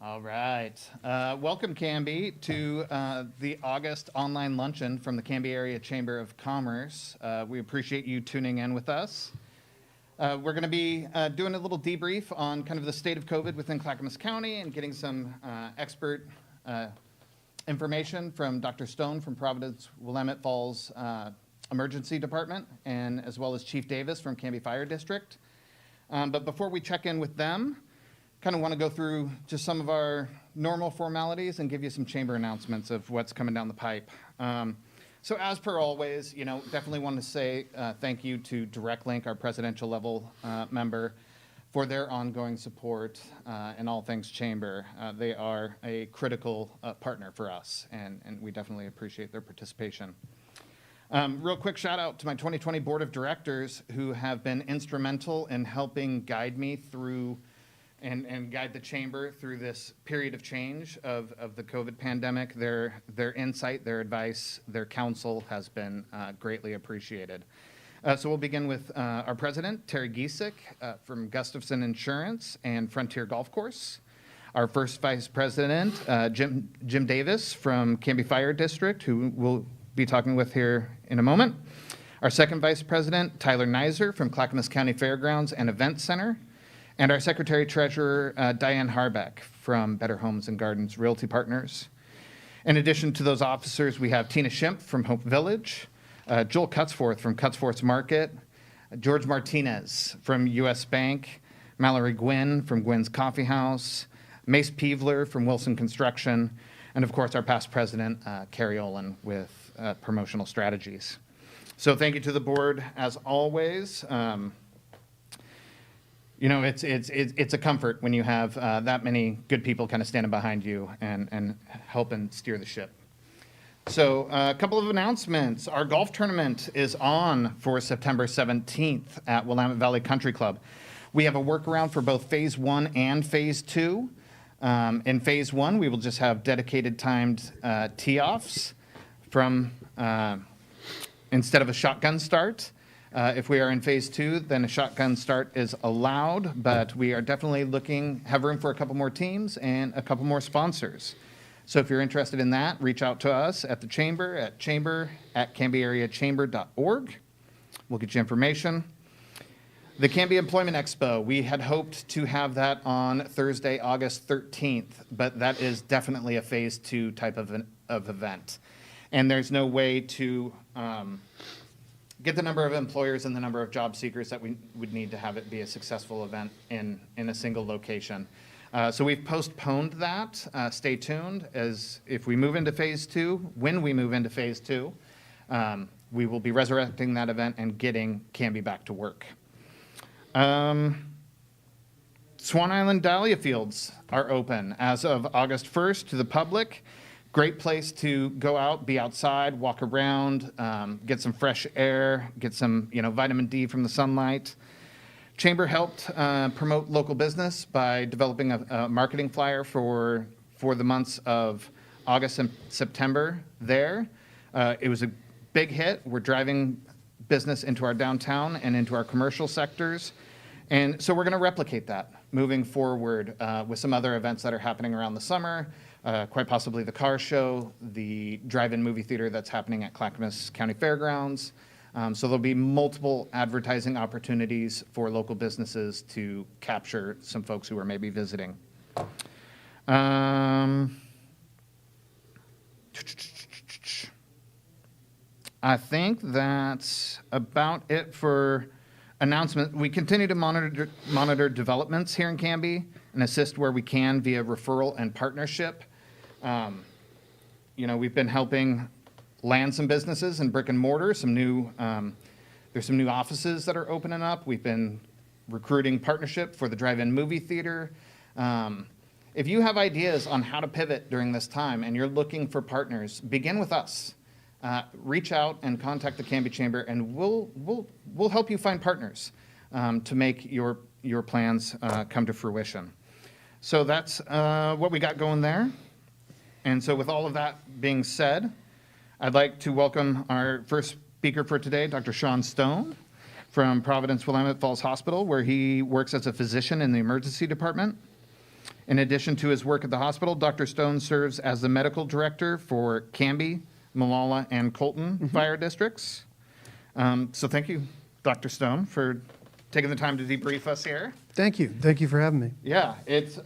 All right. Welcome, Canby, to the August online luncheon from the Canby Area Chamber of Commerce. We appreciate you tuning in with us. We're going to be doing a little debrief on kind of the state of COVID within Clackamas County and getting some expert information from Dr. Stone from Providence Willamette Falls Emergency Department, and as well as Chief Davis from Canby Fire District. But before we check in with them, kind of want to go through just some of our normal formalities and give you some chamber announcements of what's coming down the pipe. So as per always, definitely want to say thank you to Direct Link, our presidential level member, for their ongoing support in all things chamber. They are a critical partner for us, and we definitely appreciate their participation. Real quick shout out to my 2020 Board of Directors who have been instrumental in helping guide me through and guide the chamber through this period of change of the COVID pandemic. Their insight, their advice, their counsel has been greatly appreciated. So we'll begin with our president, Terry Giesick from Gustafson Insurance and Frontier Golf Course. Our first vice president, Jim Davis from Canby Fire District, who we'll be talking with here in a moment. Our second vice president, Tyler Nizer from Clackamas County Fairgrounds and Event Center. And our Secretary-Treasurer, Diane Harbeck from Better Homes and Gardens Realty Partners. In addition to those officers, we have Tina Schimpf from Hope Village, Joel Cutsforth from Cutsforth Market, George Martinez from U.S. Bank, Mallory Gwynn from Gwynn's Coffee House, Mace Peevler from Wilson Construction, and of course our past president, Carrie Olin with Promotional Strategies. So thank you to the board as always. It's a comfort when you have that many good people kind of standing behind you and helping steer the ship. So a couple of announcements. Our golf tournament is on for September 17th at Willamette Valley Country Club. We have a workaround for both Phase 1 and Phase 2. In Phase 1, we will just have dedicated timed tee-offs from instead of a shotgun start. If we are in Phase 2, then a shotgun start is allowed, but we are definitely have room for a couple more teams and a couple more sponsors. So if you're interested in that, reach out to us at the chamber at chamber@cambyareachamber.org. We'll get you information. The Canby Employment Expo, we had hoped to have that on Thursday, August 13th, but that is definitely a Phase 2 type of event. And there's no way to get the number of employers and the number of job seekers that we would need to have it be a successful event in a single location. So we've postponed that. Stay tuned, as if we move into Phase 2, when we move into Phase 2, we will be resurrecting that event and getting Canby back to work. Swan Island Dahlia Fields are open as of August 1st to the public. Great place to go out, be outside, walk around, get some fresh air, get some vitamin D from the sunlight. Chamber helped promote local business by developing a marketing flyer for the months of August and September there. It was a big hit. We're driving business into our downtown and into our commercial sectors. And so we're going to replicate that moving forward with some other events that are happening around the summer. Quite possibly the car show, the drive-in movie theater that's happening at Clackamas County Fairgrounds. So there'll be multiple advertising opportunities for local businesses to capture some folks who are maybe visiting. I think that's about it for announcement. We continue to monitor developments here in Canby and assist where we can via referral and partnership. We've been helping land some businesses in brick and mortar. There's some new offices that are opening up. We've been recruiting partnership for the drive-in movie theater. If you have ideas on how to pivot during this time and you're looking for partners, begin with us. Reach out and contact the Canby Chamber, and we'll help you find partners to make your plans come to fruition. So that's what we got going there. And so with all of that being said, I'd like to welcome our first speaker for today, Dr. Sean Stone from Providence Willamette Falls Hospital, where he works as a physician in the emergency department. In addition to his work at the hospital, Dr. Stone serves as the medical director for Canby, Malala, and Colton fire districts. So thank you, Dr. Stone, for taking the time to debrief us here. Thank you. Thank you for having me. Yeah, it's,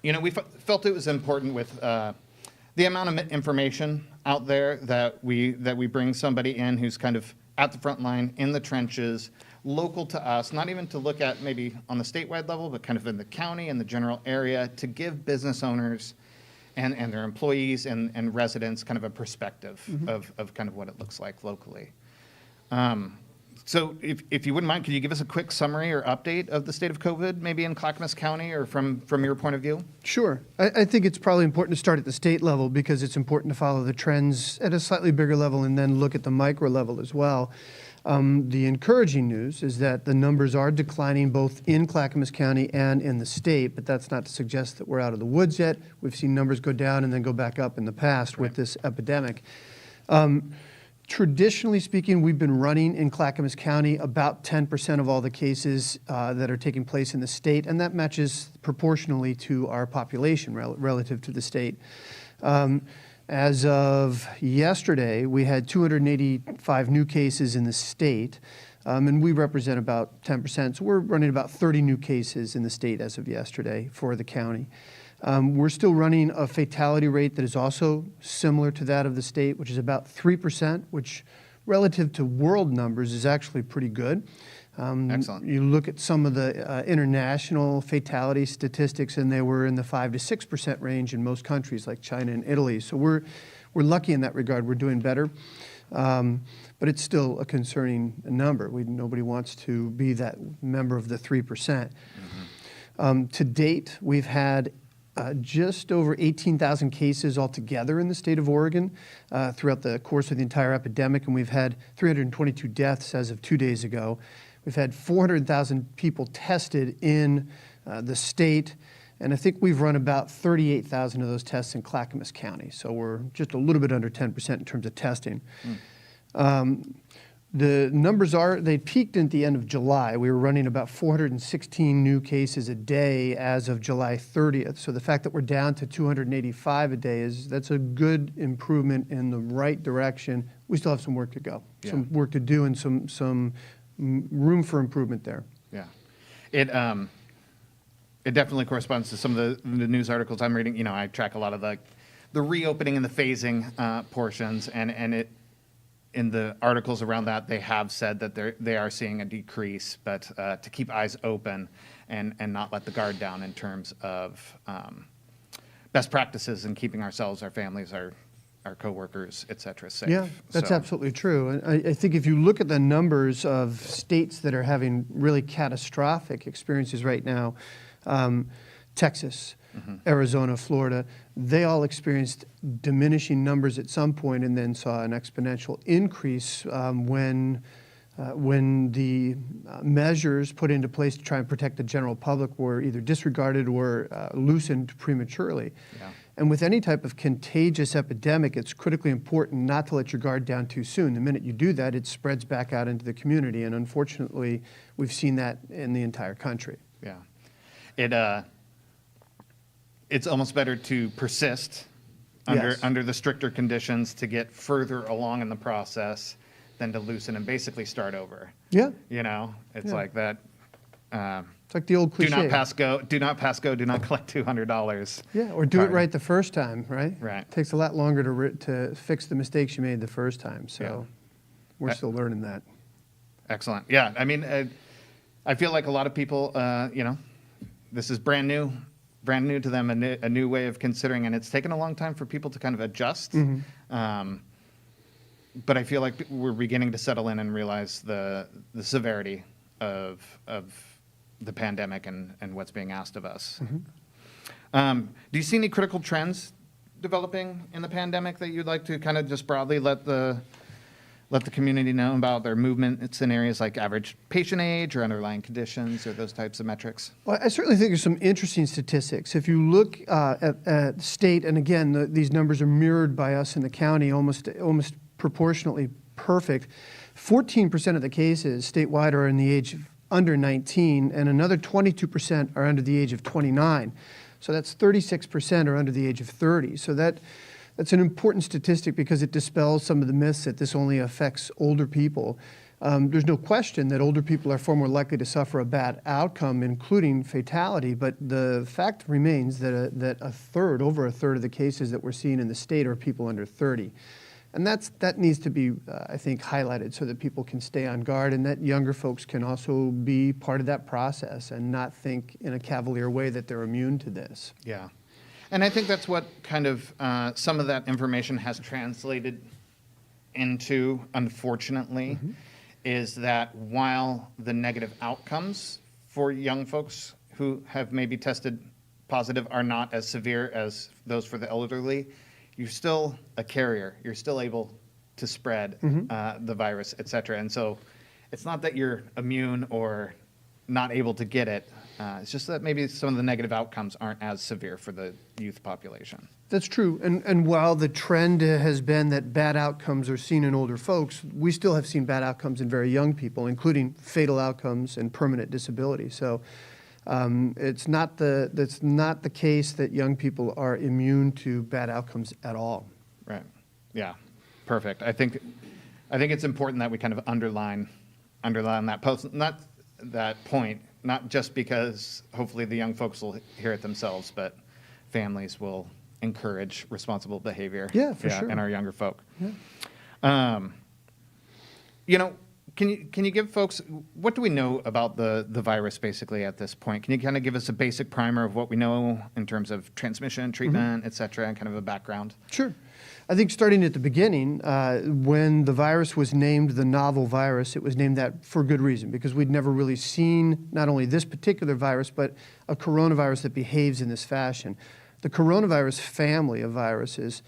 we felt it was important with the amount of information out there that we bring somebody in who's kind of at the front line, in the trenches, local to us, not even to look at maybe on the statewide level, but kind of in the county and the general area, to give business owners and their employees and residents kind of a perspective of kind of what it looks like locally. So if you wouldn't mind, could you give us a quick summary or update of the state of COVID, maybe in Clackamas County or from your point of view? Sure. I think it's probably important to start at the state level because it's important to follow the trends at a slightly bigger level and then look at the micro level as well. The encouraging news is that the numbers are declining both in Clackamas County and in the state, but that's not to suggest that we're out of the woods yet. We've seen numbers go down and then go back up in the past with this epidemic. Traditionally speaking, we've been running in Clackamas County about 10% of all the cases that are taking place in the state, and that matches proportionally to our population relative to the state. As of yesterday, we had 285 new cases in the state, and we represent about 10%, so we're running about 30 new cases in the state as of yesterday for the county. We're still running a fatality rate that is also similar to that of the state, which is about 3%, which relative to world numbers is actually pretty good. Excellent. You look at some of the international fatality statistics, and they were in the 5 to 6% range in most countries like China and Italy. So we're lucky in that regard. We're doing better, but it's still a concerning number. Nobody wants to be that member of the 3%. To date, we've had just over 18,000 cases altogether in the state of Oregon throughout the course of the entire epidemic, and we've had 322 deaths as of 2 days ago. We've had 400,000 people tested in the state, and I think we've run about 38,000 of those tests in Clackamas County, so we're just a little bit under 10% in terms of testing. The numbers they peaked at the end of July. We were running about 416 new cases a day as of July 30th. So the fact that we're down to 285 a day, that's a good improvement in the right direction. We still have some work to go, some work to do, and some room for improvement there. Yeah. It definitely corresponds to some of the news articles I'm reading. I track a lot of the reopening and the phasing portions, and it, in the articles around that, they have said that they are seeing a decrease, but to keep eyes open and not let the guard down in terms of best practices and keeping ourselves, our families, our coworkers, et cetera, safe. Yeah, that's absolutely true. And I think if you look at the numbers of states that are having really catastrophic experiences right now, Texas, Arizona, Florida, they all experienced diminishing numbers at some point and then saw an exponential increase when the measures put into place to try and protect the general public were either disregarded or loosened prematurely. Yeah. And with any type of contagious epidemic, it's critically important not to let your guard down too soon. The minute you do that, it spreads back out into the community, and unfortunately, we've seen that in the entire country. Yeah. It's almost better to persist under the stricter conditions to get further along in the process than to loosen and basically start over. Yeah. It's like that. It's like the old cliche. Do not pass go, do not collect $200. Yeah, or do it right the first time, right? Right. It takes a lot longer to fix the mistakes you made the first time, so we're still learning that. Excellent. Yeah, I mean, I feel like a lot of people, this is brand new to them, a new way of considering, and it's taken a long time for people to kind of adjust. But I feel like we're beginning to settle in and realize the severity of the pandemic and what's being asked of us. Do you see any critical trends developing in the pandemic that you'd like to kind of just broadly let the community know about their movements in areas like average patient age or underlying conditions or those types of metrics? Well, I certainly think there's some interesting statistics. If you look at state, and again, these numbers are mirrored by us in the county, almost proportionately perfect. 14% of the cases statewide are in the age under 19, and another 22% are under the age of 29. So that's 36% are under the age of 30. So that's an important statistic because it dispels some of the myths that this only affects older people. There's no question that older people are far more likely to suffer a bad outcome, including fatality, but the fact remains that over a third of the cases that we're seeing in the state are people under 30. And that needs to be, I think, highlighted so that people can stay on guard and that younger folks can also be part of that process and not think in a cavalier way that they're immune to this. Yeah. And I think that's what kind of some of that information has translated into, unfortunately, is that while the negative outcomes for young folks who have maybe tested positive are not as severe as those for the elderly, you're still a carrier. You're still able to spread the virus, et cetera. And so it's not that you're immune or not able to get it. It's just that maybe some of the negative outcomes aren't as severe for the youth population. That's true. And while the trend has been that bad outcomes are seen in older folks, we still have seen bad outcomes in very young people, including fatal outcomes and permanent disability. So it's not the case that young people are immune to bad outcomes at all. Right. Yeah. Perfect. I think it's important that we kind of underline that point, not just because hopefully the young folks will hear it themselves, but families will encourage responsible behavior. Yeah, for sure. In our younger folk. Yeah. Can you give folks, what do we know about the virus basically at this point? Can you kind of give us a basic primer of what we know in terms of transmission, treatment, et cetera, and kind of a background? Sure. I think starting at the beginning, when the virus was named the novel virus, it was named that for good reason, because we'd never really seen not only this particular virus, but a coronavirus that behaves in this fashion. The coronavirus family of viruses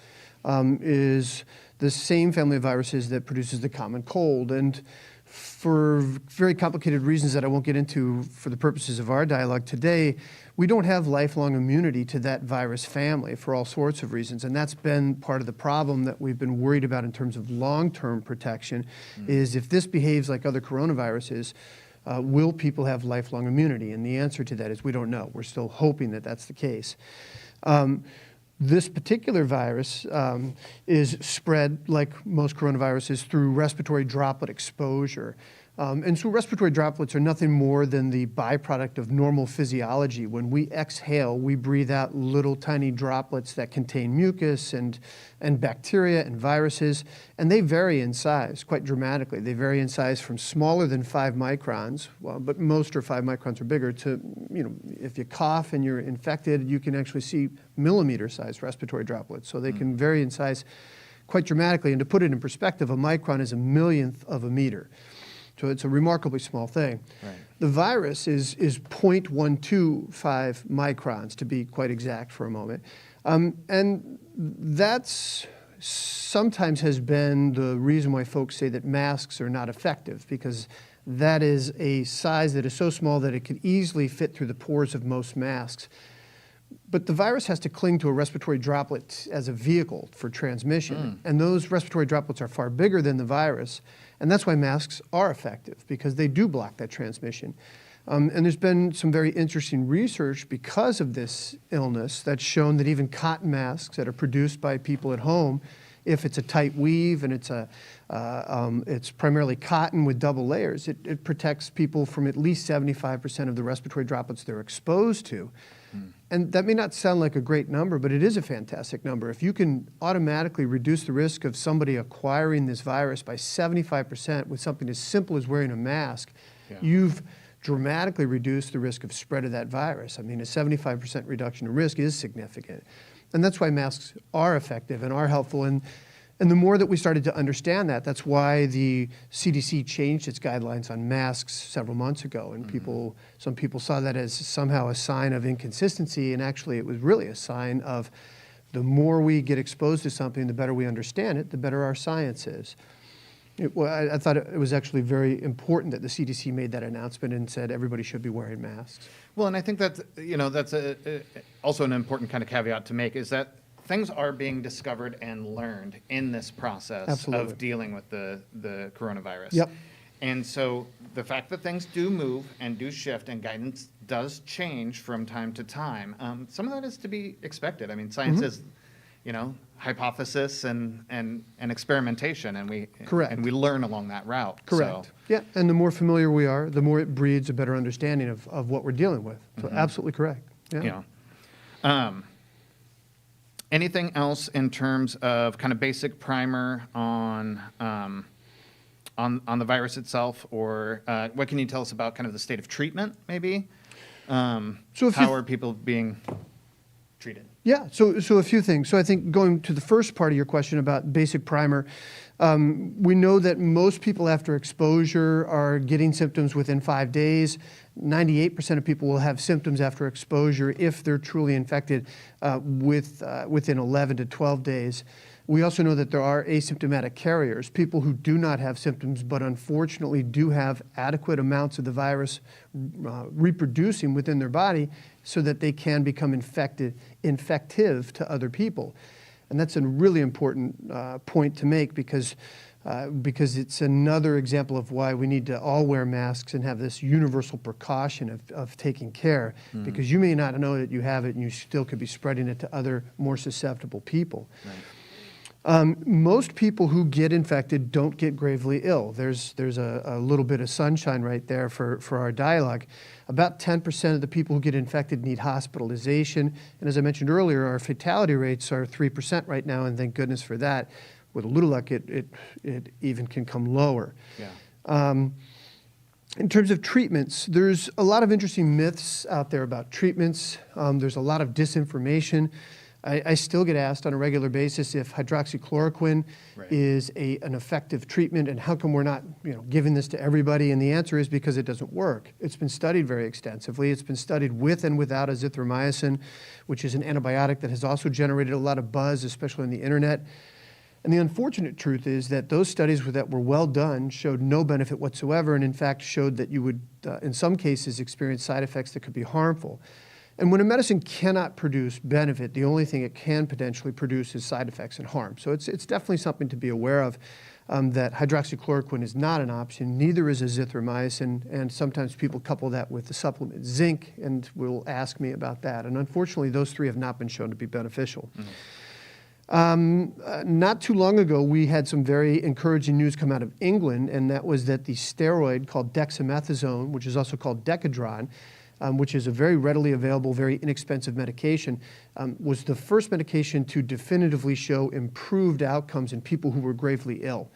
is the same family of viruses that produces the common cold. And for very complicated reasons that I won't get into for the purposes of our dialogue today, we don't have lifelong immunity to that virus family for all sorts of reasons. And that's been part of the problem that we've been worried about in terms of long-term protection, is if this behaves like other coronaviruses, will people have lifelong immunity? And the answer to that is we don't know. We're still hoping that that's the case. This particular virus is spread, like most coronaviruses, through respiratory droplet exposure. And so respiratory droplets are nothing more than the byproduct of normal physiology. When we exhale, we breathe out little tiny droplets that contain mucus and bacteria and viruses, and they vary in size quite dramatically. They vary in size from smaller than 5 microns, but most are 5 microns or bigger, to, if you cough and you're infected, you can actually see millimeter-sized respiratory droplets. So they can vary in size quite dramatically. And to put it in perspective, a micron is a millionth of a meter. So it's a remarkably small thing. Right. The virus is 0.125 microns, to be quite exact for a moment. And that's sometimes has been the reason why folks say that masks are not effective, because that is a size that is so small that it could easily fit through the pores of most masks. But the virus has to cling to a respiratory droplet as a vehicle for transmission. And those respiratory droplets are far bigger than the virus. And that's why masks are effective, because they do block that transmission. And there's been some very interesting research because of this illness that's shown that even cotton masks that are produced by people at home, if it's a tight weave and it's primarily cotton with double layers, it protects people from at least 75% of the respiratory droplets they're exposed to. And that may not sound like a great number, but it is a fantastic number. If you can automatically reduce the risk of somebody acquiring this virus by 75% with something as simple as wearing a mask, you've dramatically reduced the risk of spread of that virus. I mean, a 75% reduction in risk is significant. And that's why masks are effective and are helpful. And the more that we started to understand that, that's why the CDC changed its guidelines on masks several months ago. And some people saw that as somehow a sign of inconsistency, and actually it was really a sign of the more we get exposed to something, the better we understand it, the better our science is. I thought it was actually very important that the CDC made that announcement and said everybody should be wearing masks. Well, and I think that's also an important kind of caveat to make, is that things are being discovered and learned in this process Absolutely. of dealing with the coronavirus. Yep. And so the fact that things do move and do shift and guidance does change from time to time, some of that is to be expected. I mean, science is, hypothesis and experimentation, and we learn along that route. Correct. So. Yeah, and the more familiar we are, the more it breeds a better understanding of what we're dealing with. So absolutely correct. Yeah. Anything else in terms of kind of basic primer on the virus itself, or what can you tell us about kind of the state of treatment, maybe? How are people being treated? Yeah, so a few things. So I think going to the first part of your question about basic primer, we know that most people after exposure are getting symptoms within 5 days. 98% of people will have symptoms after exposure if they're truly infected within 11 to 12 days. We also know that there are asymptomatic carriers, people who do not have symptoms but unfortunately do have adequate amounts of the virus reproducing within their body so that they can become infective to other people. And that's a really important point to make because it's another example of why we need to all wear masks and have this universal precaution of taking care, because you may not know that you have it and you still could be spreading it to other more susceptible people. Right. Most people who get infected don't get gravely ill. There's a little bit of sunshine right there for our dialogue. About 10% of the people who get infected need hospitalization. And as I mentioned earlier, our fatality rates are 3% right now, and thank goodness for that. With a little luck, it even can come lower. Yeah. In terms of treatments, there's a lot of interesting myths out there about treatments. There's a lot of disinformation. I still get asked on a regular basis if hydroxychloroquine is an effective treatment, and how come we're not giving this to everybody? And the answer is because it doesn't work. It's been studied very extensively. It's been studied with and without azithromycin, which is an antibiotic that has also generated a lot of buzz, especially on the internet. And the unfortunate truth is that those studies that were well done showed no benefit whatsoever, and in fact showed that you would, in some cases, experience side effects that could be harmful. And when a medicine cannot produce benefit, the only thing it can potentially produce is side effects and harm. So it's definitely something to be aware of, that hydroxychloroquine is not an option, neither is azithromycin, and sometimes people couple that with the supplement zinc and will ask me about that. And unfortunately, those three have not been shown to be beneficial. Not too long ago, we had some very encouraging news come out of England, and that was that the steroid called dexamethasone, which is also called Decadron, which is a very readily available, very inexpensive medication, was the first medication to definitively show improved outcomes in people who were gravely ill.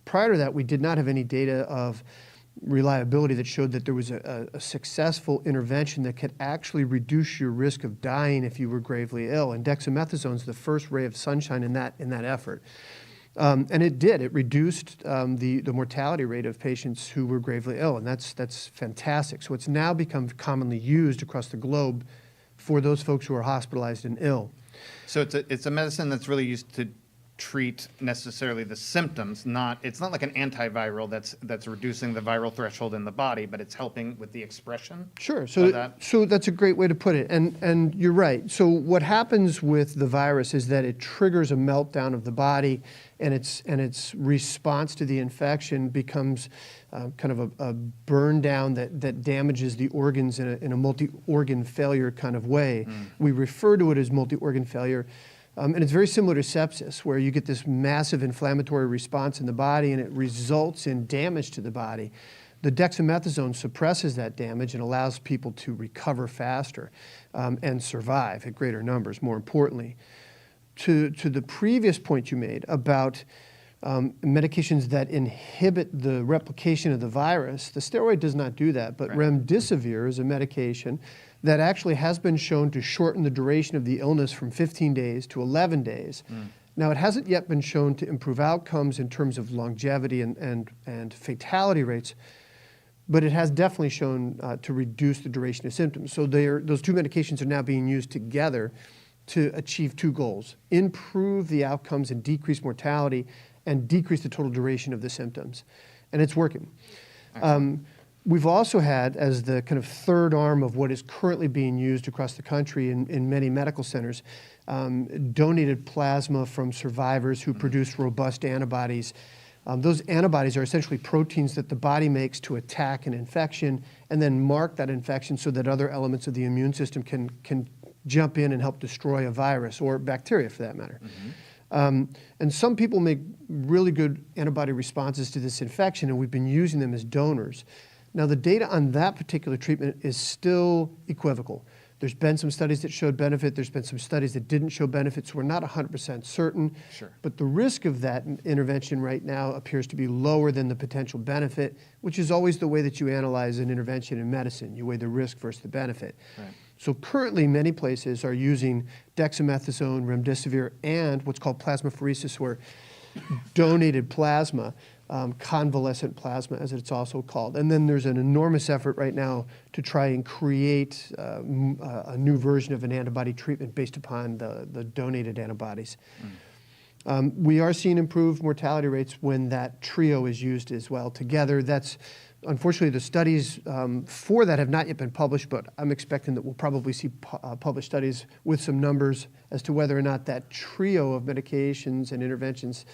Prior to that, we did not have any data of reliability that showed that there was a successful intervention that could actually reduce your risk of dying if you were gravely ill. And dexamethasone is the first ray of sunshine in that effort. And it did. It reduced the mortality rate of patients who were gravely ill, and that's fantastic. So it's now become commonly used across the globe for those folks who are hospitalized and ill. So it's a medicine that's really used to treat necessarily the symptoms. It's not like an antiviral that's reducing the viral threshold in the body, but it's helping with the expression. Sure. So that's a great way to put it, and you're right. So what happens with the virus is that it triggers a meltdown of the body, and its response to the infection becomes kind of a burn down that damages the organs in a multi-organ failure kind of way. We refer to it as multi-organ failure. And it's very similar to sepsis, where you get this massive inflammatory response in the body and it results in damage to the body. The dexamethasone suppresses that damage and allows people to recover faster and survive at greater numbers, more importantly. To the previous point you made about medications that inhibit the replication of the virus, the steroid does not do that, but remdesivir is a medication that actually has been shown to shorten the duration of the illness from 15 days to 11 days. Now, it hasn't yet been shown to improve outcomes in terms of longevity and fatality rates, but it has definitely shown to reduce the duration of symptoms. So those two medications are now being used together to achieve two goals: improve the outcomes and decrease mortality, and decrease the total duration of the symptoms. And it's working. We've also had, as the kind of third arm of what is currently being used across the country in many medical centers, donated plasma from survivors who produce robust antibodies Those antibodies are essentially proteins that the body makes to attack an infection and then mark that infection so that other elements of the immune system can jump in and help destroy a virus or bacteria for that matter. And some people make really good antibody responses to this infection, and we've been using them as donors. Now, the data on that particular treatment is still equivocal. There's been some studies that showed benefit. There's been some studies that didn't show benefit, so we're not 100% certain. Sure. But the risk of that intervention right now appears to be lower than the potential benefit, which is always the way that you analyze an intervention in medicine. You weigh the risk versus the benefit. Right. So currently, many places are using dexamethasone, remdesivir, and what's called plasmapheresis, or donated plasma, convalescent plasma, as it's also called. And then there's an enormous effort right now to try and create a new version of an antibody treatment based upon the donated antibodies. We are seeing improved mortality rates when that trio is used as well together. That's unfortunately the studies for that have not yet been published, but I'm expecting that we'll probably see published studies with some numbers as to whether or not that trio of medications and interventions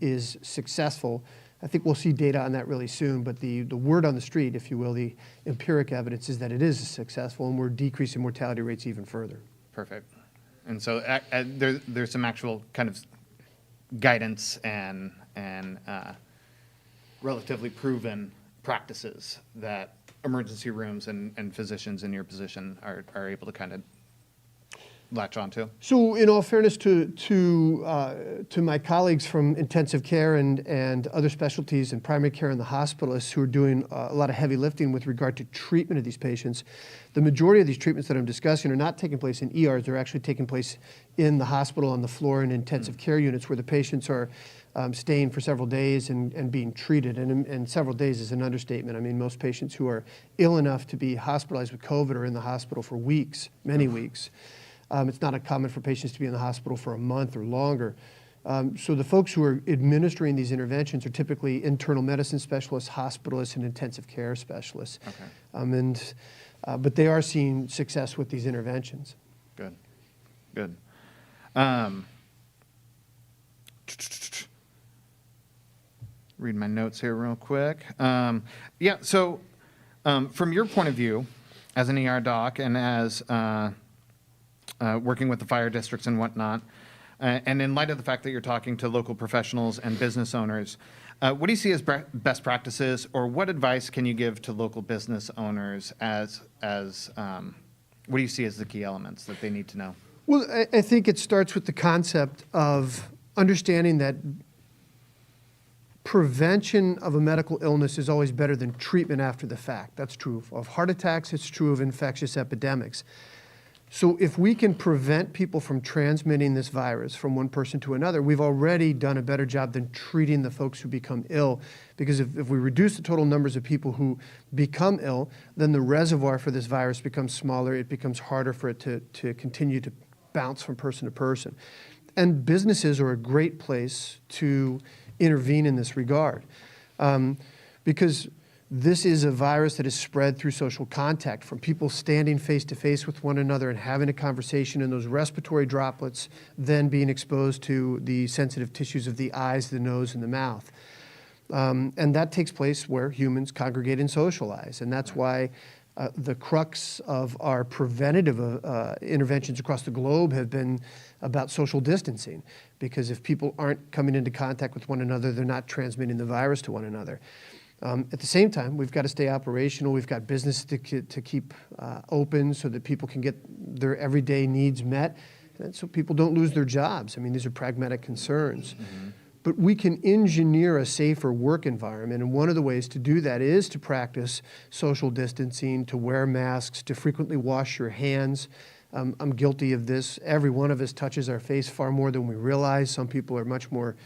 is successful. I think we'll see data on that really soon, but the word on the street, if you will, the empiric evidence is that it is successful, and we're decreasing mortality rates even further. Perfect. And so there's some actual kind of guidance and relatively proven practices that emergency rooms and physicians in your position are able to kind of latch onto? So in all fairness to my colleagues from intensive care and other specialties and primary care and the hospitalists who are doing a lot of heavy lifting with regard to treatment of these patients, the majority of these treatments that I'm discussing are not taking place in ERs. They're actually taking place in the hospital on the floor in intensive care units where the patients are staying for several days and being treated. And several days is an understatement. I mean, most patients who are ill enough to be hospitalized with COVID are in the hospital for weeks, many weeks. It's not uncommon for patients to be in the hospital for a month or longer. So the folks who are administering these interventions are typically internal medicine specialists, hospitalists, and intensive care specialists. Okay. But they are seeing success with these interventions. Good. Good. Read my notes here real quick. Yeah, so from your point of view, as an ER doc and as working with the fire districts and whatnot, and in light of the fact that you're talking to local professionals and business owners, what do you see as best practices, or what advice can you give to local business owners as what do you see as the key elements that they need to know? Well, I think it starts with the concept of understanding that prevention of a medical illness is always better than treatment after the fact. That's true of heart attacks. It's true of infectious epidemics. So if we can prevent people from transmitting this virus from one person to another, we've already done a better job than treating the folks who become ill. Because if we reduce the total numbers of people who become ill, then the reservoir for this virus becomes smaller. It becomes harder for it to continue to bounce from person to person. And businesses are a great place to intervene in this regard. Because this is a virus that is spread through social contact, from people standing face to face with one another and having a conversation, and those respiratory droplets then being exposed to the sensitive tissues of the eyes, the nose, and the mouth. And that takes place where humans congregate and socialize. And that's why the crux of our preventative interventions across the globe have been about social distancing. Because if people aren't coming into contact with one another, they're not transmitting the virus to one another. At the same time, we've got to stay operational. We've got business to keep open so that people can get their everyday needs met, and so people don't lose their jobs. I mean, these are pragmatic concerns. Mm-hmm. But we can engineer a safer work environment, and one of the ways to do that is to practice social distancing, to wear masks, to frequently wash your hands. I'm guilty of this. Every one of us touches our face far more than we realize. Some people are much more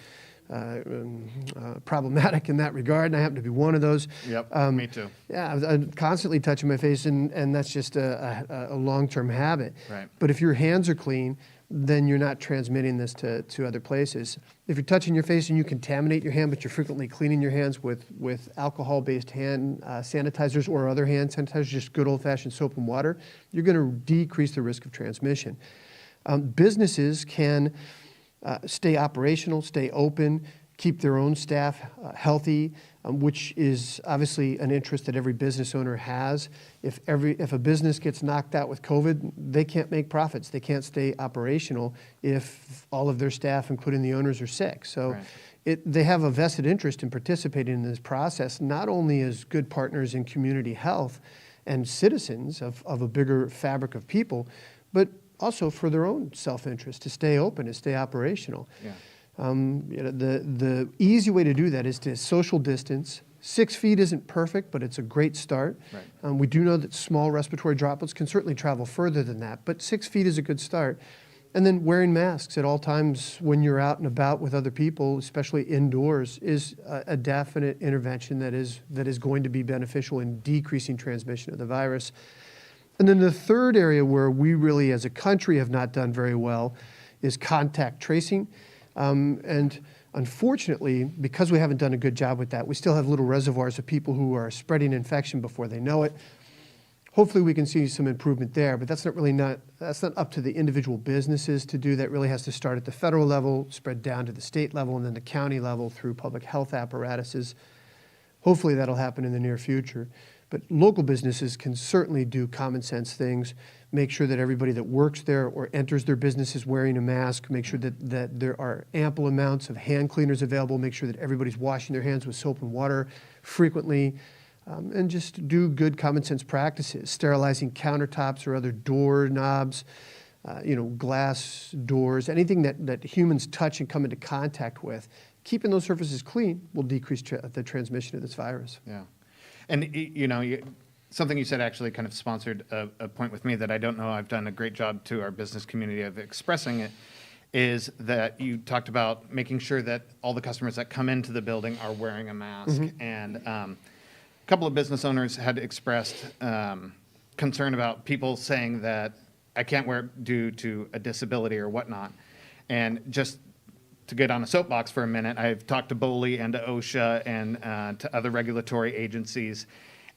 problematic in that regard, and I happen to be one of those. Yep, me too. Yeah, I'm constantly touching my face, and that's just a long-term habit. Right. But if your hands are clean, then you're not transmitting this to other places. If you're touching your face and you contaminate your hand, but you're frequently cleaning your hands with alcohol-based hand sanitizers or other hand sanitizers, just good old-fashioned soap and water, you're going to decrease the risk of transmission. Businesses can stay operational, stay open, keep their own staff healthy, which is obviously an interest that every business owner has. If a business gets knocked out with COVID, they can't make profits. They can't stay operational if all of their staff, including the owners, are sick. So Right. they have a vested interest in participating in this process, not only as good partners in community health and citizens of a bigger fabric of people, but also for their own self-interest, to stay open, to stay operational. Yeah. The easy way to do that is to social distance. 6 feet isn't perfect, but it's a great start. Right. We do know that small respiratory droplets can certainly travel further than that, but 6 feet is a good start. And then wearing masks at all times when you're out and about with other people, especially indoors, is a definite intervention that is going to be beneficial in decreasing transmission of the virus. And then the third area where we really as a country have not done very well is contact tracing. And unfortunately, because we haven't done a good job with that, we still have little reservoirs of people who are spreading infection before they know it. Hopefully we can see some improvement there, but that's not up to the individual businesses to do. That really has to start at the federal level, spread down to the state level, and then the county level through public health apparatuses. Hopefully that'll happen in the near future. But local businesses can certainly do common sense things, make sure that everybody that works there or enters their business is wearing a mask, make sure that there are ample amounts of hand cleaners available, make sure that everybody's washing their hands with soap and water frequently, and just do good common sense practices, sterilizing countertops or other door knobs, glass doors, anything that humans touch and come into contact with. Keeping those surfaces clean will decrease the transmission of this virus. Yeah. And, something you said actually kind of sponsored a point with me that I don't know I've done a great job to our business community of expressing it, is that you talked about making sure that all the customers that come into the building are wearing a mask. Mm-hmm. And a couple of business owners had expressed concern about people saying that I can't wear it due to a disability or whatnot. And just to get on a soapbox for a minute, I've talked to BOLI and to OSHA and to other regulatory agencies.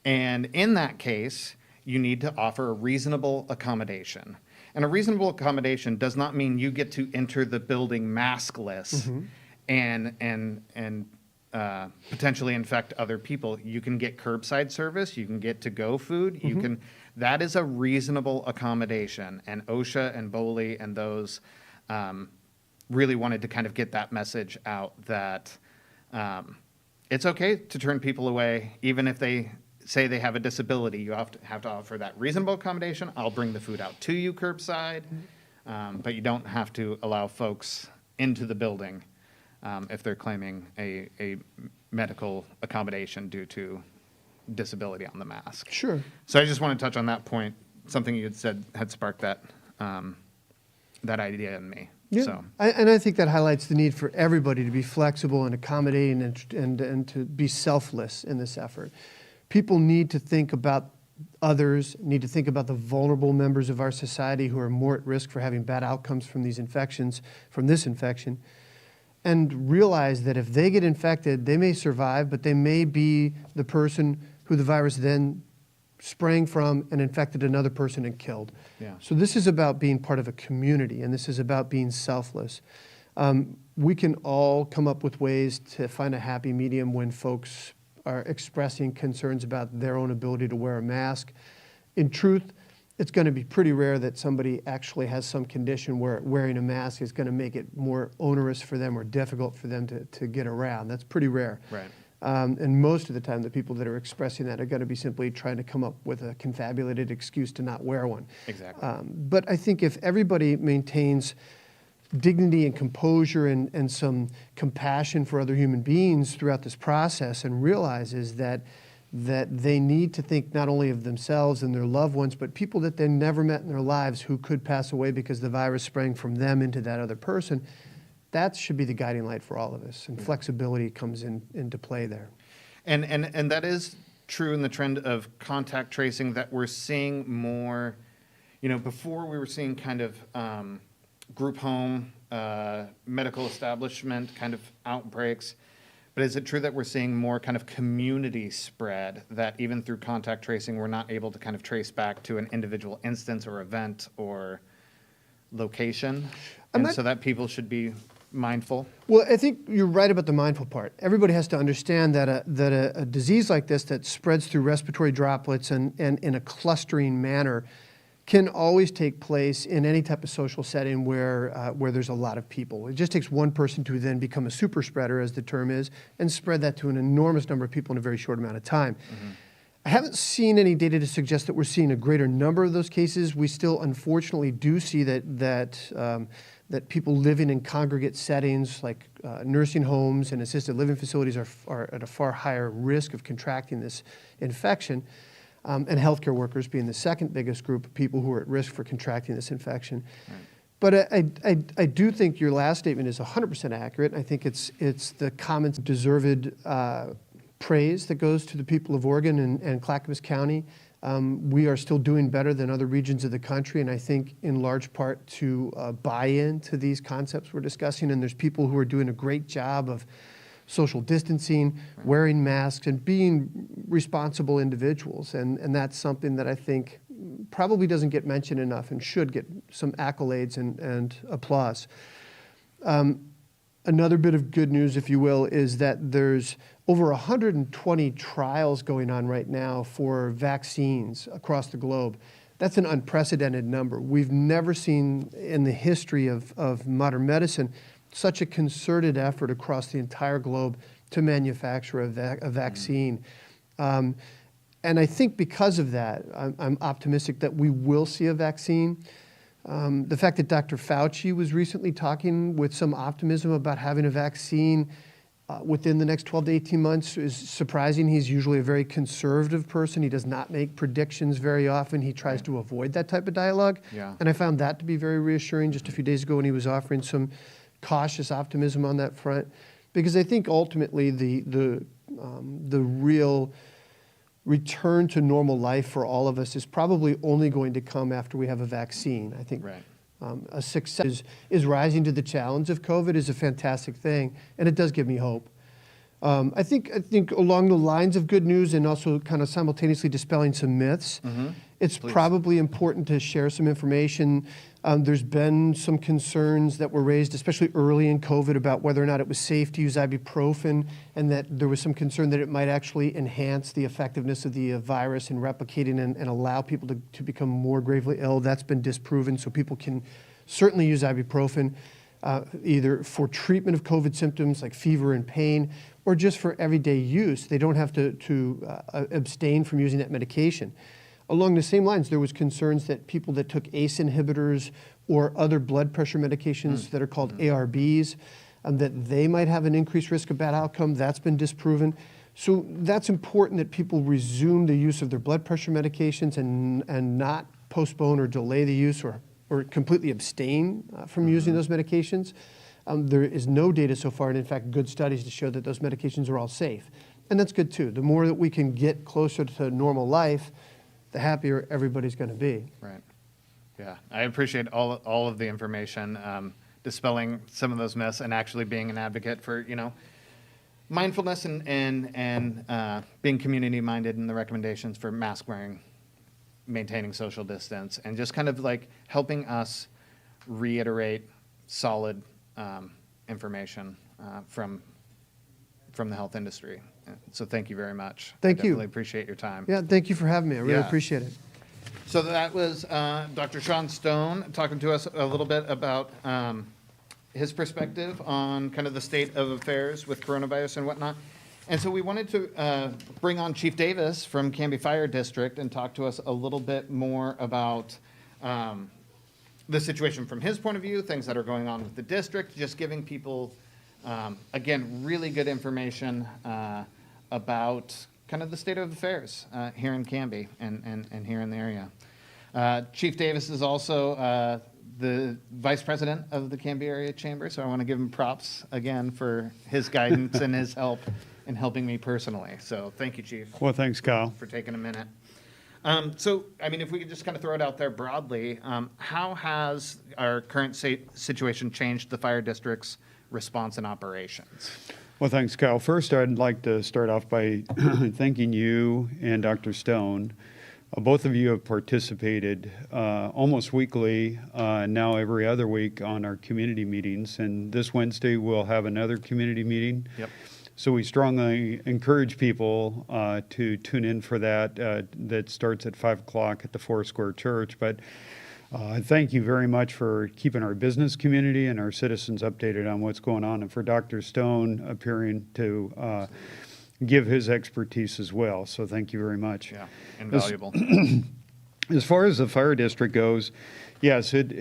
And in that case, you need to offer a reasonable accommodation. And a reasonable accommodation does not mean you get to enter the building maskless and potentially infect other people. You can get curbside service. You can get to-go food. You can. That is a reasonable accommodation. And OSHA and BOLI and those really wanted to kind of get that message out that it's okay to turn people away, even if they say they have a disability. You have to offer that reasonable accommodation. I'll bring the food out to you curbside, but you don't have to allow folks into the building if they're claiming a medical accommodation due to disability on the mask. Sure. So I just want to touch on that point. Something you had said had sparked that that idea in me. Yeah, So. and I think that highlights the need for everybody to be flexible and accommodating and to be selfless in this effort. People need to think about others, need to think about the vulnerable members of our society who are more at risk for having bad outcomes from these infections, from this infection, and realize that if they get infected, they may survive, but they may be the person who the virus then sprang from and infected another person and killed. Yeah. So this is about being part of a community, and this is about being selfless. We can all come up with ways to find a happy medium when folks are expressing concerns about their own ability to wear a mask. In truth, it's going to be pretty rare that somebody actually has some condition where wearing a mask is going to make it more onerous for them or difficult for them to get around. That's pretty rare. Right. And most of the time, the people that are expressing that are going to be simply trying to come up with a confabulated excuse to not wear one. Exactly. But I think if everybody maintains dignity and composure and some compassion for other human beings throughout this process and realizes that they need to think not only of themselves and their loved ones, but people that they never met in their lives who could pass away because the virus sprang from them into that other person, that should be the guiding light for all of us. And flexibility comes into play there. And that is true in the trend of contact tracing that we're seeing more. Before we were seeing kind of group home, medical establishment kind of outbreaks. But is it true that we're seeing more kind of community spread, that even through contact tracing, we're not able to kind of trace back to an individual instance or event or location? So that people should be mindful? Well, I think you're right about the mindful part. Everybody has to understand that a disease like this that spreads through respiratory droplets and in a clustering manner can always take place in any type of social setting where there's a lot of people. It just takes one person to then become a super spreader, as the term is, and spread that to an enormous number of people in a very short amount of time. I haven't seen any data to suggest that we're seeing a greater number of those cases. We still, unfortunately, do see that people living in congregate settings like nursing homes and assisted living facilities are at a far higher risk of contracting this infection, and healthcare workers being the second biggest group of people who are at risk for contracting this infection. Right. But I do think your last statement is 100% accurate. I think it's the common deserved praise that goes to the people of Oregon and Clackamas County. We are still doing better than other regions of the country, and I think in large part to buy into these concepts we're discussing. And there's people who are doing a great job of social distancing, wearing masks, and being responsible individuals. And that's something that I think probably doesn't get mentioned enough and should get some accolades and applause. Another bit of good news, if you will, is that there's over 120 trials going on right now for vaccines across the globe. That's an unprecedented number. We've never seen in the history of modern medicine such a concerted effort across the entire globe to manufacture a vaccine. And I think because of that, I'm optimistic that we will see a vaccine. The fact that Dr. Fauci was recently talking with some optimism about having a vaccine within the next 12 to 18 months is surprising. He's usually a very conservative person. He does not make predictions very often. He tries to avoid that type of dialogue. Yeah. And I found that to be very reassuring just a few days ago when he was offering some cautious optimism on that front. Because I think ultimately the real return to normal life for all of us is probably only going to come after we have a vaccine. I think a success is rising to the challenge of COVID is a fantastic thing, and it does give me hope. I think along the lines of good news and also kind of simultaneously dispelling some myths, it's probably important to share some information. There's been some concerns that were raised, especially early in COVID, about whether or not it was safe to use ibuprofen, and that there was some concern that it might actually enhance the effectiveness of the virus in replicating and allow people to become more gravely ill. That's been disproven, so people can certainly use ibuprofen either for treatment of COVID symptoms like fever and pain, or just for everyday use. They don't have to abstain from using that medication. Along the same lines, there was concerns that people that took ACE inhibitors or other blood pressure medications that are called ARBs, that they might have an increased risk of bad outcome. That's been disproven. So that's important that people resume the use of their blood pressure medications and not postpone or delay the use or completely abstain from using those medications. There is no data so far, and in fact, good studies to show that those medications are all safe. And that's good too. The more that we can get closer to normal life, the happier everybody's going to be. Right. Yeah, I appreciate all of the information, dispelling some of those myths, and actually being an advocate for mindfulness and being community minded in the recommendations for mask wearing, maintaining social distance, and just kind of like helping us reiterate solid information from the health industry. So thank you very much. Thank you. I definitely appreciate your time. Yeah, thank you for having me. I really appreciate it. So that was Dr. Sean Stone talking to us a little bit about his perspective on kind of the state of affairs with coronavirus and whatnot. And so we wanted to bring on Chief Davis from Canby Fire District and talk to us a little bit more about the situation from his point of view, things that are going on with the district, just giving people, again, really good information about kind of the state of affairs here in Canby and here in the area. Chief Davis is also the Vice President of the Canby Area Chamber, so I want to give him props again for his guidance and his help in helping me personally. So thank you, Chief. Well, thanks, Kyle. For taking a minute. So, I mean, if we could just kind of throw it out there broadly, how has our current situation changed the fire district's response and operations? Well, thanks, Kyle. First, I'd like to start off by thanking you and Dr. Stone Both of you have participated almost weekly, now every other week on our community meetings. And this Wednesday, we'll have another community meeting. Yep. So we strongly encourage people to tune in for that. That starts at 5 o'clock at the Foursquare Church. But thank you very much for keeping our business community and our citizens updated on what's going on, and for Dr. Stone appearing to give his expertise as well. So thank you very much. Yeah, invaluable. As far as the fire district goes, yes, it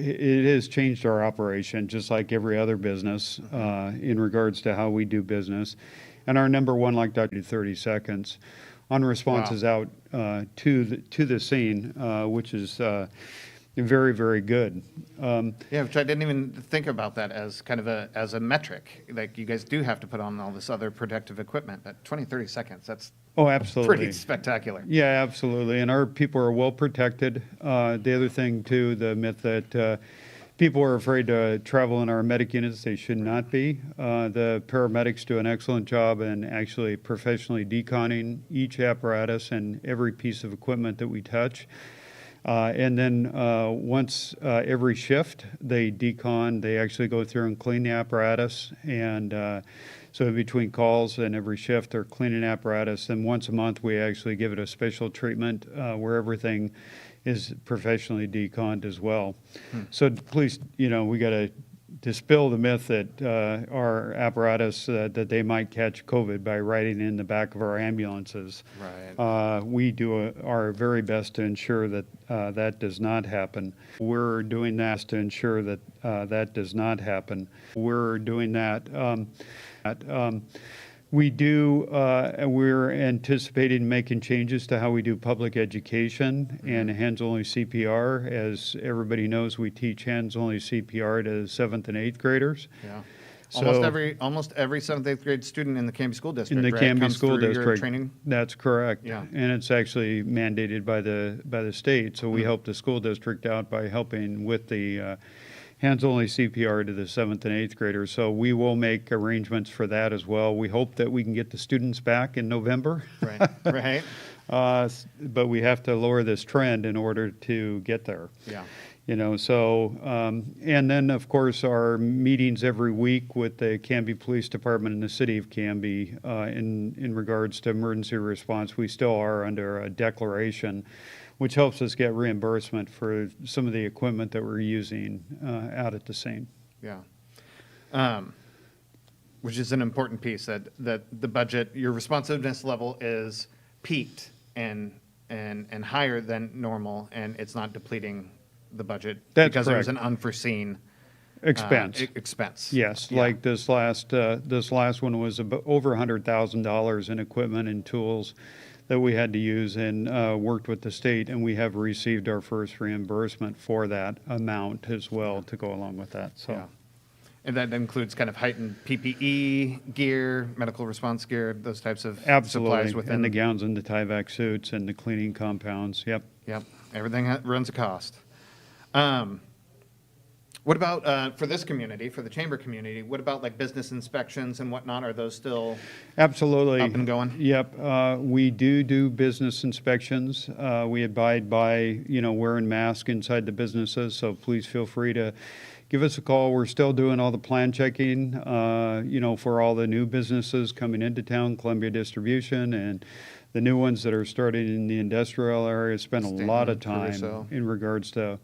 has changed our operation, just like every other business, in regards to how we do business. And our number one, like Dr. 30 seconds on responses out to the scene, which is very, very good. Yeah, which I didn't even think about that as kind of as a metric. Like, you guys do have to put on all this other protective equipment, but 20, 30 seconds, that's absolutely pretty spectacular. Yeah, absolutely. And our people are well protected. The other thing, too, the myth that people are afraid to travel in our medic units, they should not be. The paramedics do an excellent job in actually professionally deconning each apparatus and every piece of equipment that we touch. And then once every shift, they decon, they actually go through and clean the apparatus. And so between calls and every shift, they're cleaning apparatus. And once a month, we actually give it a special treatment where everything is professionally deconned as well. So please, we got to dispel the myth that our apparatus, that they might catch COVID by riding in the back of our ambulances. Right. We do our very best to ensure that that does not happen. We're doing that to ensure that that does not happen. We're doing that. We're anticipating making changes to how we do public education and hands-only CPR. As everybody knows, we teach hands-only CPR to 7th and 8th graders. Yeah. So, almost every 7th, 8th grade student in the Canby School District, in the right, Canby comes School through your District, training? that's correct. Yeah. And it's actually mandated by the state. So we help the school district out by helping with the hands-only CPR to the 7th and 8th graders. So we will make arrangements for that as well. We hope that we can get the students back in November. Right, right. But we have to lower this trend in order to get there. Yeah. And then, of course, our meetings every week with the Canby Police Department and the City of Canby in regards to emergency response. We still are under a declaration, which helps us get reimbursement for some of the equipment that we're using out at the scene. Yeah. Which is an important piece, that the budget, your responsiveness level is peaked and higher than normal, and it's not depleting the budget. That's because correct. There's an unforeseen Expense. expense. Yes, Yeah. like this last one was over $100,000 in equipment and tools that we had to use, and worked with the state, and we have received our first reimbursement for that amount as well to go along with that. So. Yeah. And that includes kind of heightened PPE gear, medical response gear, those types of Absolutely, supplies within. and the gowns and the Tyvek suits and the cleaning compounds, yep. Yep, everything runs a cost. What about for this community, for the chamber community? What about like business inspections and whatnot? Are those still Absolutely. up and going? Yep, we do business inspections. We abide by, wearing masks inside the businesses, so please feel free to give us a call. We're still doing all the plan checking, for all the new businesses coming into town, Columbia Distribution, and the new ones that are starting in the industrial area. Spend a lot of time in regards to,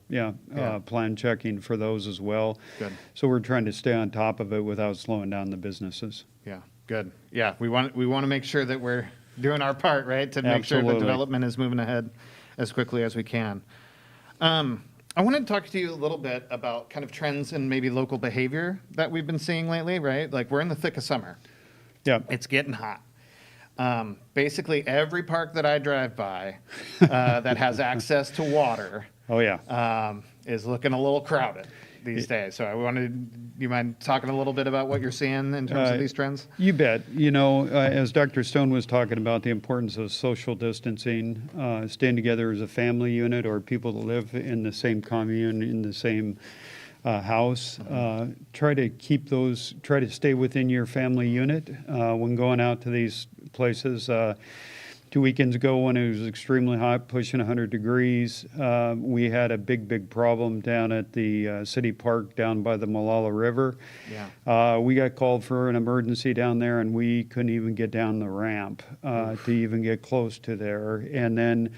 plan checking for those as well. Good. So we're trying to stay on top of it without slowing down the businesses. Yeah, good. Yeah, we want to make sure that we're doing our part, right, to make sure the Absolutely. development is moving ahead as quickly as we can. I wanted to talk to you a little bit about kind of trends and maybe local behavior that we've been seeing lately, right? Like, we're in the thick of summer. Yeah. It's getting hot. Basically, every park that I drive by that has access to water Oh, yeah. is looking a little crowded these days. So do you mind talking a little bit about what you're seeing in terms of these trends? You bet. As Dr. Stone was talking about the importance of social distancing, staying together as a family unit or people that live in the same commune, in the same house, try to stay within your family unit when going out to these places. 2 weekends ago when it was extremely hot, pushing 100 degrees, we had a big problem down at the city park down by the Malala River. Yeah. We got called for an emergency down there, and we couldn't even get down the ramp to even get close to there. And then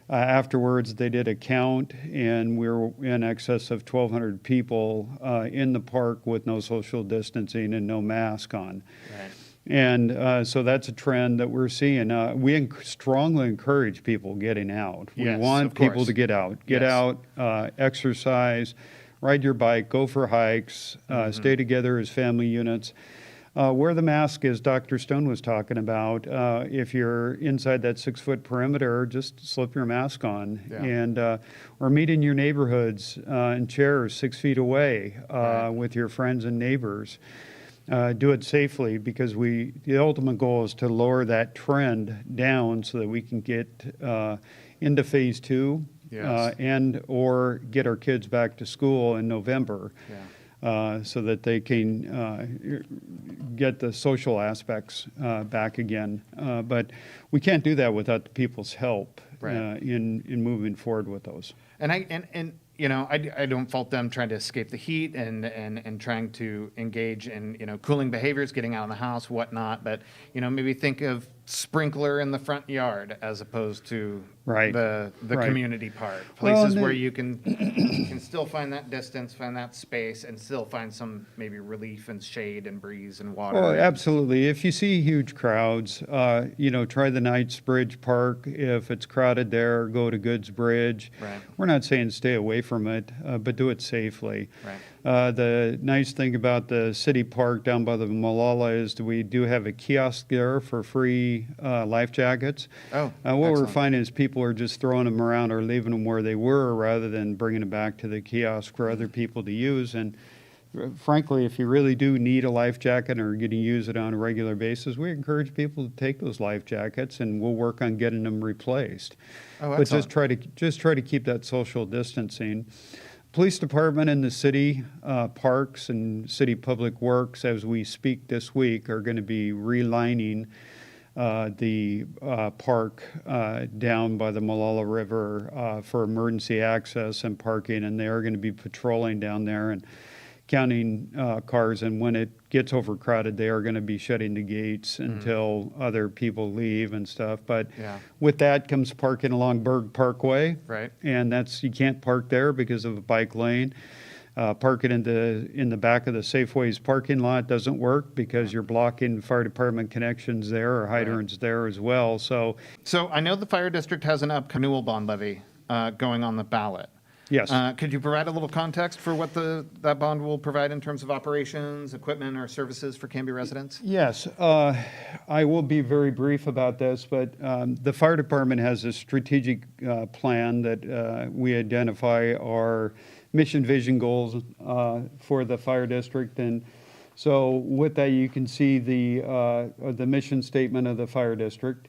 afterwards, they did a count, and we were in excess of 1,200 people in the park with no social distancing and no mask on. Right. And so that's a trend that we're seeing. We strongly encourage people getting out. We Yes, want of people course. to get out. Get Yes. out, exercise, ride your bike, go for hikes, stay together as family units. Wear the mask, as Dr. Stone was talking about. If you're inside that 6-foot perimeter, just slip your mask on. Yeah. And or meet in your neighborhoods in chairs 6 feet away Right. with your friends and neighbors. Do it safely, because the ultimate goal is to lower that trend down so that we can get into phase 2 Yes. and or get our kids back to school in November. Yeah. So that they can get the social aspects back again. But we can't do that without the people's help Right. in moving forward with those. And I don't fault them trying to escape the heat and trying to engage in, cooling behaviors, getting out of the house, whatnot. But, maybe think of sprinkler in the front yard as opposed to Right. the Right. community part. Well, Places and where the- you can still find that distance, find that space, and still find some maybe relief and shade and breeze and water. Well, absolutely. If you see huge crowds, try the Knightsbridge Park. If it's crowded there, go to Goods Bridge. Right. We're not saying stay away from it, but do it safely. Right. The nice thing about the city park down by the Malala is that we do have a kiosk there for free life jackets. Oh, What we're excellent. finding is people are just throwing them around or leaving them where they were rather than bringing them back to the kiosk for other people to use. And frankly, if you really do need a life jacket or you're going to use it on a regular basis, we encourage people to take those life jackets, and we'll work on getting them replaced. Oh, But excellent. just try to keep that social distancing. Police department and the city parks and city public works, as we speak this week, are going to be relining the park down by the Malala River for emergency access and parking, and they are going to be patrolling down there and counting cars. And when it gets overcrowded, they are going to be shutting the gates until other people leave and stuff. But Yeah. with that comes parking along Berg Parkway. Right. And you can't park there because of a bike lane. Parking in the back of the Safeway's parking lot doesn't work because you're blocking fire department connections there or hydrants there as well. So So I know the fire district has an upcoming renewal bond levy going on the ballot. yes. Could you provide a little context for what that bond will provide in terms of operations, equipment, or services for Canby residents? Yes, I will be very brief about this, but the fire department has a strategic plan that we identify our mission vision goals for the fire district. And so with that, you can see the mission statement of the fire district.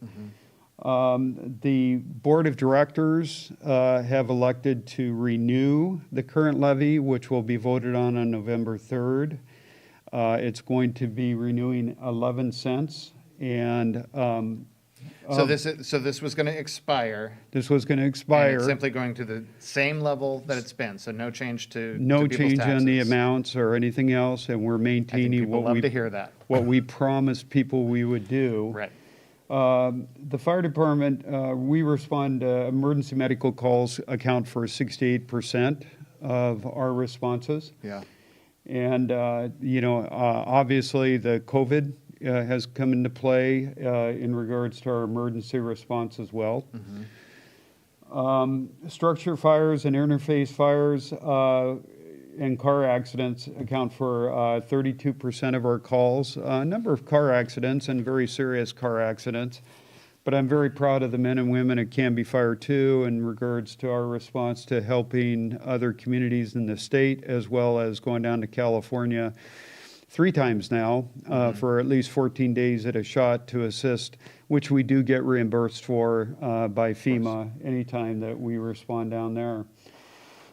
The board of directors have elected to renew the current levy, which will be voted on November 3rd. It's going to be renewing 11 cents, and So this was going to expire. this was going to And expire. it's simply going to the same level that it's been, so no change to No people's change on the taxes. amounts or anything else, and we're I think maintaining people what love to hear that. we promised people we would do. Right. The fire department, we respond, emergency medical calls account for 68% of our responses. Yeah. And, obviously the COVID has come into play in regards to our emergency response as well. Structure fires and interface fires and car accidents account for 32% of our calls. A number of car accidents and very serious car accidents. But I'm very proud of the men and women at Canby Fire 2 in regards to our response to helping other communities in the state, as well as going down to California 3 times now for at least 14 days at a shot to assist, which we do get reimbursed for by FEMA anytime that we respond down there.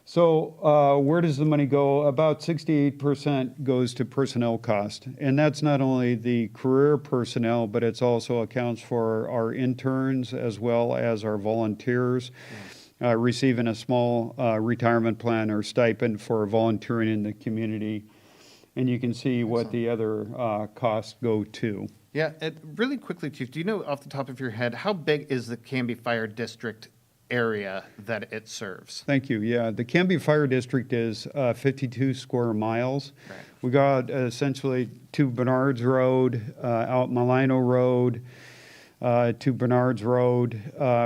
So where does the money go? About 68% goes to personnel cost. And that's not only the career personnel, but it's also accounts for our interns as well as our volunteers receiving a small retirement plan or stipend for volunteering in the community. And you can see what the other costs go to. Yeah, really quickly, Chief, do you know off the top of your head, how big is the Canby Fire District area that it serves? Thank you. Yeah, the Canby Fire District is 52 square miles. Right. We got essentially to Bernards Road, out Malino Road, to Bernards Road.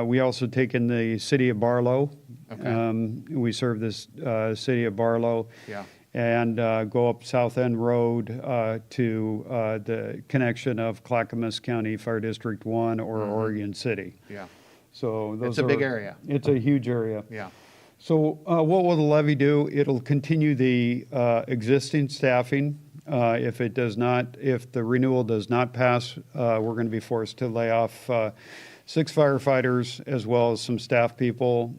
We also take in the city of Barlow. Okay. We serve this city of Barlow. Yeah. And go up South End Road to the connection of Clackamas County Fire District 1 or Oregon City. Yeah. So those It's a big area. It's a huge area. Yeah. So what will the levy do? It'll continue the existing staffing. If the renewal does not pass, we're going to be forced to lay off 6 firefighters as well as some staff people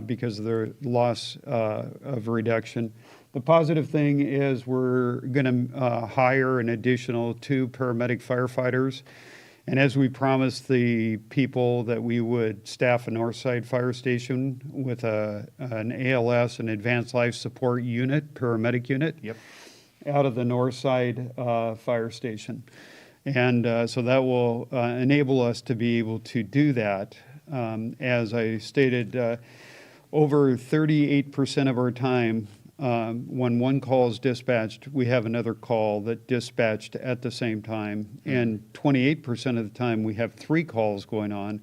because of their loss of reduction. The positive thing is we're going to hire an additional 2 paramedic firefighters. And as we promised the people that we would staff a Northside Fire Station with an ALS, an Advanced Life Support Unit, paramedic unit, Yep. out of the Northside Fire Station. And so that will enable us to be able to do that. As I stated, over 38% of our time, when one call is dispatched, we have another call that dispatched at the same time. And 28% of the time, we have 3 calls going on.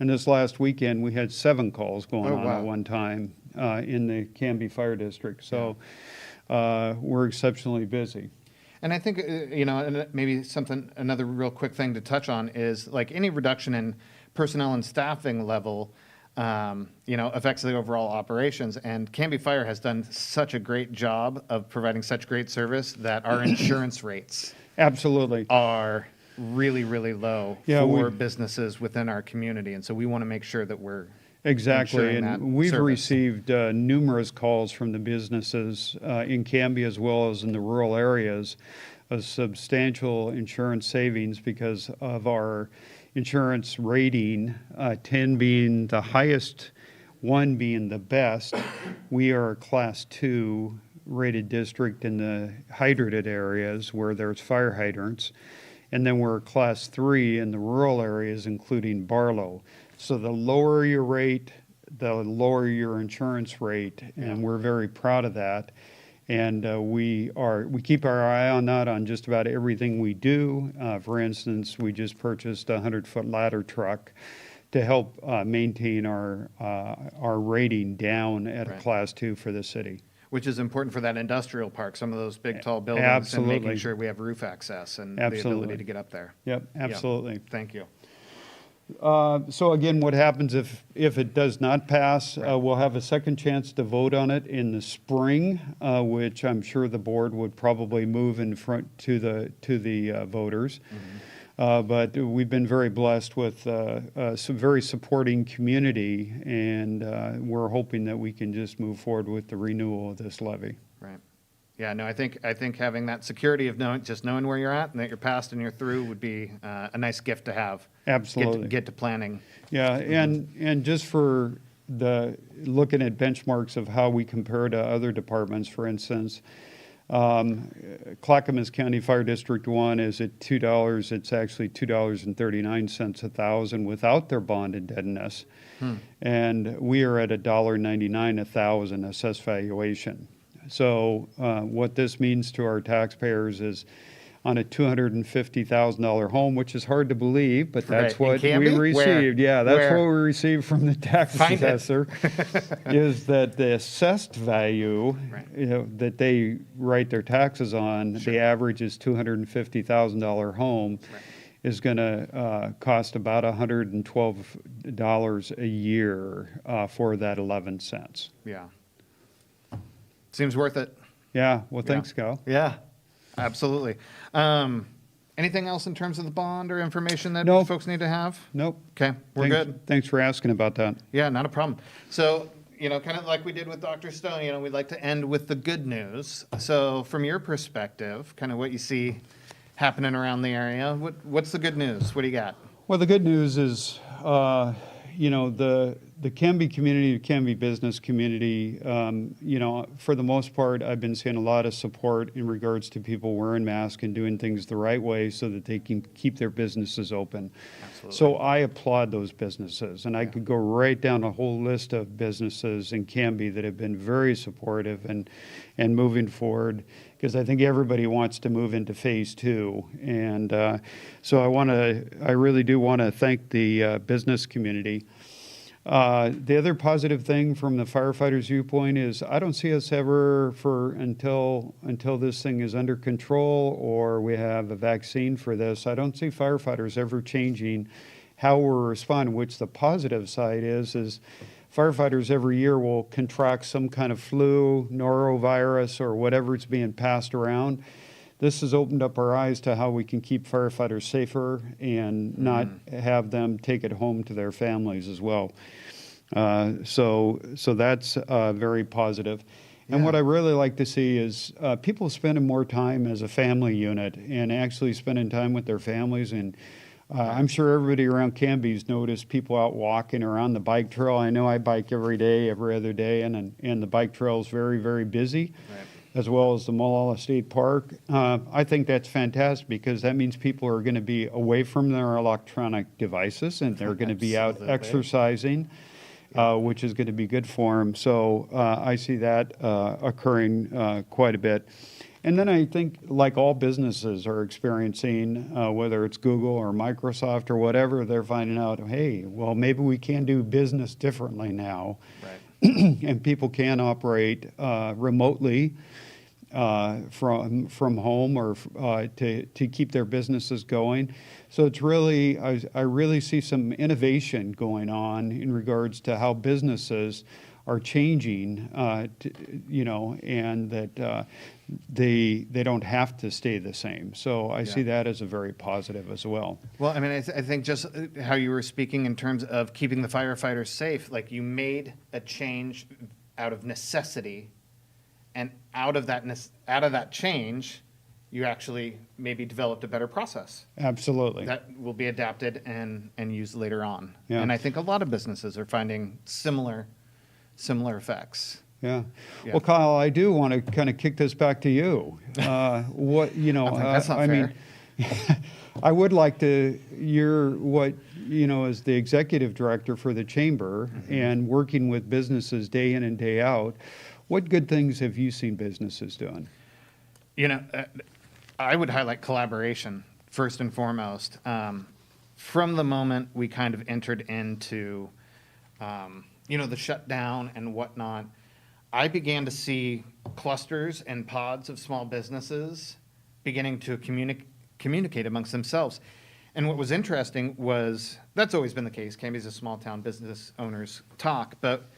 And this last weekend, we had 7 calls going on at one time in the Canby Fire District. So we're exceptionally busy. And I think, and maybe another real quick thing to touch on is like any reduction in personnel and staffing level, affects the overall operations. And Canby Fire has done such a great job of providing such great service that our insurance rates Absolutely. are really, really low Yeah, for businesses within our community. And so we want to make sure that we're Exactly, ensuring that and we've service. received numerous calls from the businesses in Canby as well as in the rural areas of substantial insurance savings because of our insurance rating, 10 being the highest, 1 being the best. We are a Class 2 rated district in the hydrated areas where there's fire hydrants, and then we're a Class 3 in the rural areas, including Barlow. So the lower your rate, the lower your insurance rate, and we're very proud of that. And we keep our eye on that on just about everything we do. For instance, we just purchased a 100-foot ladder truck to help maintain our rating down at a Class 2 for the city. Which is important for that industrial park, some of those big, tall buildings. Absolutely. And making sure we have roof access and the Absolutely. ability to get up there. Yep, absolutely. Yeah. Thank you. So again, what happens if it does not pass? We'll have a second chance to vote on it in the spring, which I'm sure the board would probably move in front to the voters. But we've been very blessed with some very supporting community, and we're hoping that we can just move forward with the renewal of this levy. Right. Yeah, no, I think having that security of knowing where you're at and that you're passed and you're through would be a nice gift to have. Absolutely. Get to planning. Yeah, and just for looking at benchmarks of how we compare to other departments, for instance, Clackamas County Fire District 1 is at $2. It's actually $2.39 a thousand without their bond indebtedness. And we are at $1.99 a thousand assessed valuation. So what this means to our taxpayers is on a $250,000 home, which is hard to believe, but that's Right. In what Canby? we received. Where? Yeah, that's Where? what we received from the tax Find it. assessor, is that the assessed value, Right. that they write their taxes on, the average is $250,000 home, is going to cost about $112 a year for that 11 cents. Yeah. Seems worth it. Yeah, well, thanks, Cal. Yeah, absolutely. Anything else in terms of the bond or information that No. folks need to have? Nope. Okay, we're good. Thanks for asking about that. Yeah, not a problem. So, kind of like we did with Dr. Stone, we'd like to end with the good news. So from your perspective, kind of what you see happening around the area, what's the good news? What do you got? Well, the good news is, the Canby community, the Canby business community, for the most part, I've been seeing a lot of support in regards to people wearing masks and doing things the right way so that they can keep their businesses open. Absolutely. So I applaud those businesses, and I could go right down a whole list of businesses in Canby that have been very supportive and moving forward, because I think everybody wants to move into phase 2. And so I really do want to thank the business community. The other positive thing from the firefighters' viewpoint is I don't see us ever until this thing is under control or we have a vaccine for this, I don't see firefighters ever changing how we're responding, which the positive side is firefighters every year will contract some kind of flu, norovirus, or whatever's being passed around. This has opened up our eyes to how we can keep firefighters safer and not have them take it home to their families as well. So that's very positive. And what I really like to see is people spending more time as a family unit and actually spending time with their families. And I'm sure everybody around Canby's noticed people out walking around the bike trail. I know I bike every day, every other day, and the bike trail is very, very busy. Right. As well as the Mulalla State Park. I think that's fantastic because that means people are going to be away from their electronic devices and they're going to be out exercising, which is going to be good for them. So I see that occurring quite a bit. And then I think, like all businesses are experiencing, whether it's Google or Microsoft or whatever, they're finding out, hey, well, maybe we can do business differently now. Right. And people can operate remotely from home or to keep their businesses going. So it's really, I really see some innovation going on in regards to how businesses are changing, and that they don't have to stay the same. So I see that as a very positive as well. Well, I mean, I think just how you were speaking in terms of keeping the firefighters safe, like you made a change out of necessity, and out of that change, you actually maybe developed a better process. Absolutely. That will be adapted and used later on. Yeah. And I think a lot of businesses are finding similar effects. Yeah. Well, Kyle, I do want to kind of kick this back to you. What that's not fair. I would like to hear what as the executive director for the chamber and working with businesses day in and day out. What good things have you seen businesses doing? I would highlight collaboration first and foremost. From the moment we kind of entered into the shutdown and whatnot, I began to see clusters and pods of small businesses beginning to communicate amongst themselves. And what was interesting was, that's always been the case, Canby's a small town, business owners talk, but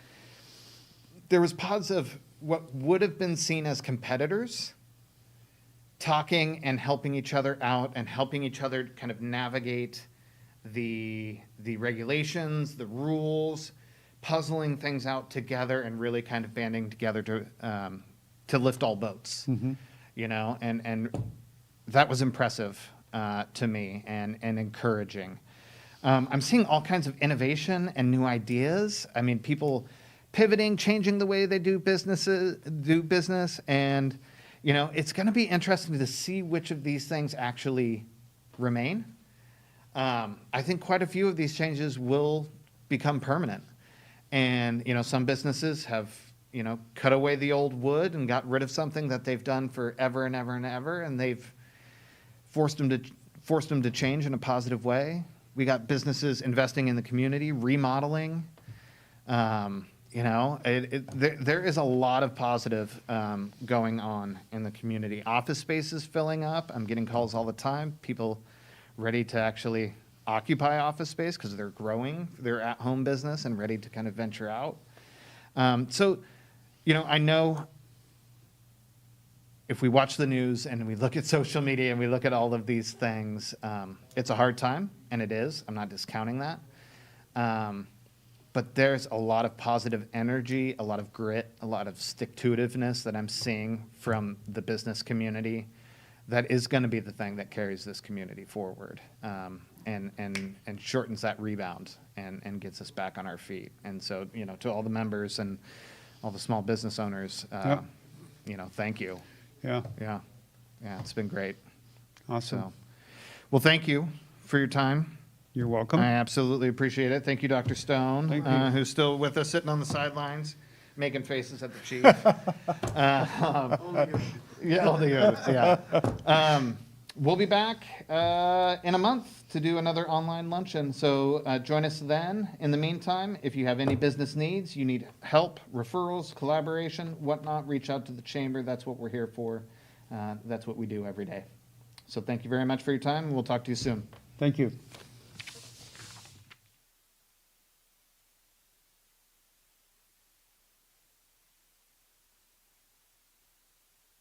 there was pods of what would have been seen as competitors talking and helping each other out and helping each other kind of navigate the regulations, the rules, puzzling things out together and really kind of banding together to lift all boats, and that was impressive to me and encouraging. I'm seeing all kinds of innovation and new ideas. I mean, people pivoting, changing the way they do business, and it's going to be interesting to see which of these things actually remain. I think quite a few of these changes will become permanent. And, some businesses have, cut away the old wood and got rid of something that they've done forever and ever and ever, and they've forced them to change in a positive way. We got businesses investing in the community, remodeling. There is a lot of positive going on in the community. Office space is filling up. I'm getting calls all the time. People ready to actually occupy office space because they're growing their at-home business and ready to kind of venture out. I know if we watch the news and we look at social media and we look at all of these things, it's a hard time, and it is. I'm not discounting that. but there's a lot of positive energy, a lot of grit, a lot of stick-to-itiveness that I'm seeing from the business community that is going to be the thing that carries this community forward, and shortens that rebound and gets us back on our feet. And so, to all the members and all the small business owners, Yep. Thank you. Yeah, Yeah, it's been great. awesome. So, well, thank you for your time. You're welcome. I absolutely appreciate it. Thank you, Dr. Stone, Thank you. who's still with us, sitting on the sidelines, making faces at the chief. Yeah, all the others, yeah. We'll be back in a month to do another online luncheon, so join us then. In the meantime, if you have any business needs, you need help, referrals, collaboration, whatnot, reach out to the chamber. That's what we're here for. That's what we do every day. So thank you very much for your time, and we'll talk to you soon. Thank you.